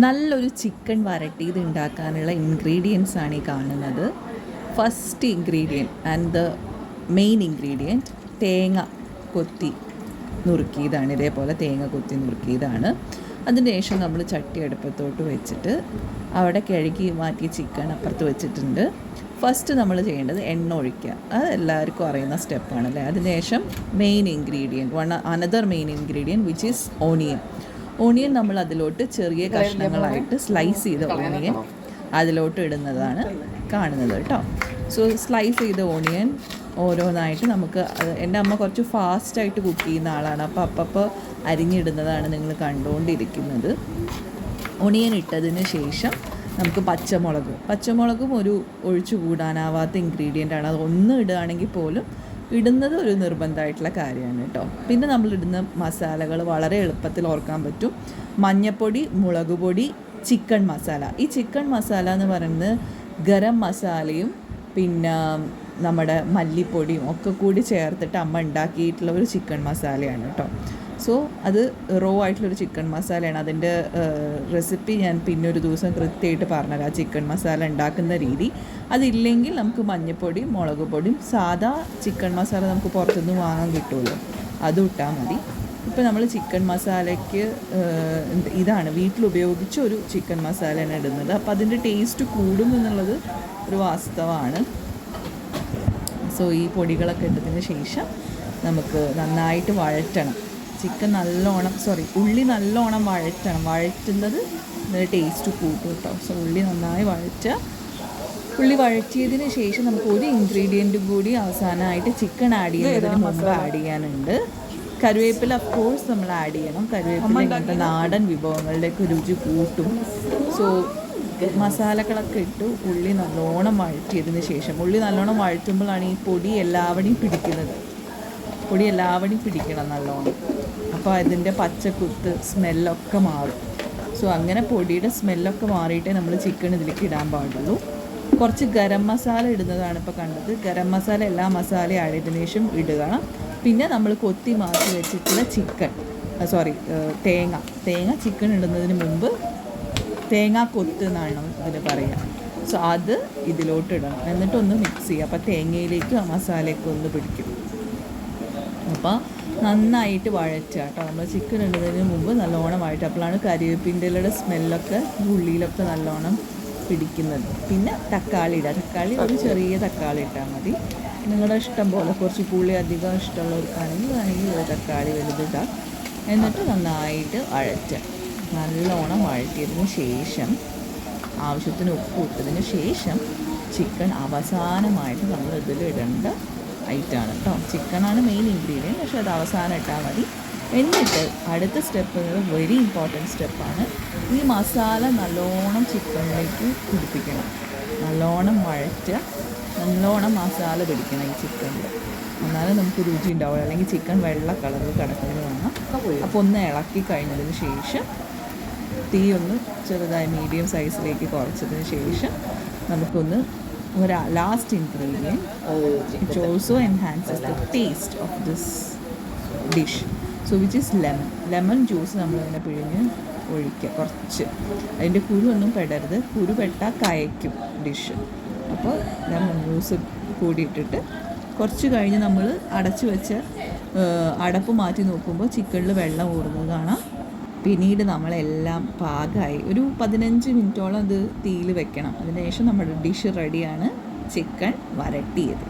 നല്ലൊരു ചിക്കൻ വരട്ടിയത് ഉണ്ടാക്കാനുള്ള ഇൻഗ്രീഡിയൻസ് ആണ് ഈ കാണുന്നത്. First ingredient and the main ingredient തേങ്ങ കൊത്തി നുറുക്കിയതാണ്. ഇതേപോലെ തേങ്ങ കൊത്തി നുറുക്കിയതാണ്. അതിന് ശേഷം നമ്മൾ ചട്ടി അടുപ്പത്തോട്ട് വെച്ചിട്ട് അവിടെ കഴുകി മാറ്റിയ ചിക്കൻ അപ്പുറത്ത് വെച്ചിട്ടുണ്ട്. ഫസ്റ്റ് നമ്മൾ ചെയ്യേണ്ടത് എണ്ണ ഒഴിക്കുക. അത് എല്ലാവർക്കും അറിയുന്ന സ്റ്റെപ്പാണല്ലേ. അതിനുശേഷം main ingredient another main ingredient which is onion നമ്മൾ അതിലോട്ട് ചെറിയ കഷ്ണങ്ങളായിട്ട് സ്ലൈസ് ചെയ്ത ഓണിയൻ അതിലോട്ട് ഇടുന്നതാണ് കാണുന്നത് കേട്ടോ. സോ സ്ലൈസ് ചെയ്ത ഓണിയൻ ഓരോന്നായിട്ട് നമുക്ക്, എൻ്റെ അമ്മ കുറച്ച് ഫാസ്റ്റായിട്ട് കുക്ക് ചെയ്യുന്ന ആളാണ്, അപ്പോൾ അരിഞ്ഞിടുന്നതാണ് നിങ്ങൾ കണ്ടുകൊണ്ടിരിക്കുന്നത്. ഓണിയൻ ഇട്ടതിന് ശേഷം നമുക്ക് പച്ചമുളകും ഒരു ഒഴിച്ചുകൂടാനാവാത്ത ഇൻഗ്രീഡിയൻ്റാണ്. അത് ഒന്ന് ഇടുകയാണെങ്കിൽ പോലും ഇടുന്നത് ഒരു നിർബന്ധമായിട്ടുള്ള കാര്യമാണ് കേട്ടോ. പിന്നെ നമ്മളിടുന്ന മസാലകൾ വളരെ എളുപ്പത്തിൽ ഓർക്കാൻ പറ്റും. മഞ്ഞൾപ്പൊടി, മുളക് പൊടി, ചിക്കൻ മസാല. ഈ ചിക്കൻ മസാല എന്ന് പറയുന്നത് ഗരം മസാലയും പിന്നെ നമ്മുടെ മല്ലിപ്പൊടിയും ഒക്കെ കൂടി ചേർത്തിട്ട് അമ്മ ഉണ്ടാക്കിയിട്ടുള്ള ഒരു ചിക്കൻ മസാലയാണ് കേട്ടോ. സോ അത് റോ ആയിട്ടുള്ളൊരു ചിക്കൻ മസാലയാണ്. അതിൻ്റെ റെസിപ്പി ഞാൻ പിന്നെ ഒരു ദിവസം കൃത്യമായിട്ട് പറഞ്ഞുതരാം, ചിക്കൻ മസാല ഉണ്ടാക്കുന്ന രീതി. അതില്ലെങ്കിൽ നമുക്ക് മഞ്ഞൾപ്പൊടിയും മുളക് പൊടിയും സാധാ ചിക്കൻ മസാല നമുക്ക് പുറത്തുനിന്ന് വാങ്ങാൻ കിട്ടുമല്ലോ, അത് ഇട്ടാൽ മതി. ഇപ്പോൾ നമ്മൾ ചിക്കൻ മസാലയ്ക്ക് ഇതാണ് വീട്ടിൽ ഉപയോഗിച്ച ഒരു ചിക്കൻ മസാലയാണ് ഇടുന്നത്. അപ്പോൾ അതിൻ്റെ ടേസ്റ്റ് കൂടും എന്നുള്ളത് ഒരു വാസ്തവമാണ്. സോ ഈ പൊടികളൊക്കെ ഇട്ടതിന് ശേഷം നമുക്ക് നന്നായിട്ട് വഴറ്റണം. ഉള്ളി നല്ലോണം വഴറ്റുന്നത് ടേസ്റ്റ് കൂട്ടും കേട്ടോ. സോ ഉള്ളി നന്നായി ഉള്ളി വഴറ്റിയതിന് ശേഷം നമുക്ക് ഒരു ഇൻഗ്രീഡിയൻറ്റും കൂടി അവസാനമായിട്ട് ചിക്കൻ ആഡ് ചെയ്യുന്നതിന് മുമ്പ് ആഡ് ചെയ്യാനുണ്ട്. കറിവേപ്പില കോഴ്സ് നമ്മൾ ആഡ് ചെയ്യണം. കറിവേപ്പില ഇങ്ങനത്തെ നാടൻ വിഭവങ്ങളുടെയൊക്കെ രുചി കൂട്ടും. സോ മസാലകളൊക്കെ ഇട്ട് ഉള്ളി നല്ലോണം വഴറ്റിയതിന് ശേഷം, ഉള്ളി നല്ലോണം വഴറ്റുമ്പോഴാണ് ഈ പൊടി എല്ലാവടെയും പിടിക്കണം നല്ലോണം. അപ്പോൾ അതിൻ്റെ പച്ചക്കുത്ത് സ്മെല്ലൊക്കെ മാറും. സോ അങ്ങനെ പൊടിയുടെ സ്മെല്ലൊക്കെ മാറിയിട്ടേ നമ്മൾ ചിക്കൻ ഇതിലേക്ക് ഇടാൻ പാടുള്ളൂ. കുറച്ച് ഗരം മസാല ഇടുന്നതാണ് ഇപ്പോൾ കണ്ടത്. ഗരം മസാല എല്ലാ മസാലയും ആഡ് ചെയ്തതിനു ശേഷം ഇടുക. പിന്നെ നമ്മൾ കൊത്തി മാറ്റി വെച്ചിട്ടുള്ള തേങ്ങ ചിക്കൻ ഇടുന്നതിന് മുമ്പ് തേങ്ങ കൊത്ത് എന്നാണ് ഇതിന് പറയുക. സോ അത് ഇതിലോട്ട് ഇടണം. എന്നിട്ടൊന്ന് മിക്സ് ചെയ്യുക. അപ്പോൾ തേങ്ങയിലേക്കും ആ മസാലയൊക്കെ ഒന്ന് പിടിക്കും. അപ്പോൾ നന്നായിട്ട് വഴറ്റുക കേട്ടോ. നമ്മൾ ചിക്കൻ ഇടുന്നതിന് മുമ്പ് നല്ലോണം വഴറ്റുക. അപ്പോഴാണ് കരിവേപ്പിൻ്റെ ഇലയുടെ സ്മെല്ലൊക്കെ ഉള്ളിയിലൊക്കെ നല്ലോണം പിടിക്കുന്നത്. പിന്നെ തക്കാളി ഒരു ചെറിയ തക്കാളി ഇട്ടാൽ മതി. നിങ്ങളുടെ ഇഷ്ടം പോലെ, കുറച്ച് പുളി അധികം ഇഷ്ടമുള്ളവർക്കാണെങ്കിൽ ഒരു തക്കാളി വലുതിടാം. എന്നിട്ട് നന്നായിട്ട് നല്ലോണം വഴറ്റിയതിന് ശേഷം ആവശ്യത്തിന് ഉപ്പ് ഇട്ടതിന് ശേഷം ചിക്കൻ അവസാനമായിട്ട് നമ്മൾ ഇതിൽ ഇടേണ്ട ഐറ്റമാണ് കേട്ടോ. ചിക്കനാണ് മെയിൻ ഇൻഗ്രീഡിയൻറ്റ്, പക്ഷേ അത് അവസാനം ഇട്ടാൽ മതി. എന്നിട്ട് അടുത്ത സ്റ്റെപ്പ് വെരി ഇമ്പോർട്ടൻറ്റ് സ്റ്റെപ്പാണ്. ഈ മസാല നല്ലോണം ചിക്കനിലേക്ക് പിടിപ്പിക്കണം. നല്ലോണം വഴറ്റുക, നല്ലോണം മസാല പിടിക്കണം ഈ ചിക്കനിൽ. എന്നാലും നമുക്ക് രുചി ഉണ്ടാവുക. അല്ലെങ്കിൽ ചിക്കൻ വെള്ള കളറിൽ കിടക്കുന്നത് കാണാം. അപ്പോൾ ഒന്ന് ഇളക്കി കഴിഞ്ഞതിന് ശേഷം തീ ഒന്ന് ചെറുതായി മീഡിയം സൈസിലേക്ക് കുറച്ചതിന് ശേഷം നമുക്കൊന്ന് last ingredient which also enhances the taste of this dish, so which is lemon juice. നമ്മളിങ്ങനെ പിഴിഞ്ഞ് ഒഴിക്കുക കുറച്ച്. അതിൻ്റെ കുരു ഒന്നും പെടരുത്, കുരു പെട്ടാൽ കയക്കും ഡിഷ്. അപ്പോൾ ലെമൺ ജ്യൂസ് കൂടിയിട്ടിട്ട് കുറച്ച് കഴിഞ്ഞ് നമ്മൾ അടച്ചു വെച്ച അടപ്പ് മാറ്റി നോക്കുമ്പോൾ ചിക്കനിൽ വെള്ളം ഊറുന്നത് കാണാം. പിന്നീട് നമ്മളെല്ലാം പാകമായി ഒരു 15 മിനിറ്റോളം ഇത് തീയിൽ വെക്കണം. അതിനുശേഷം നമ്മുടെ ഡിഷ് റെഡിയാണ്, ചിക്കൻ വരട്ടിയത്.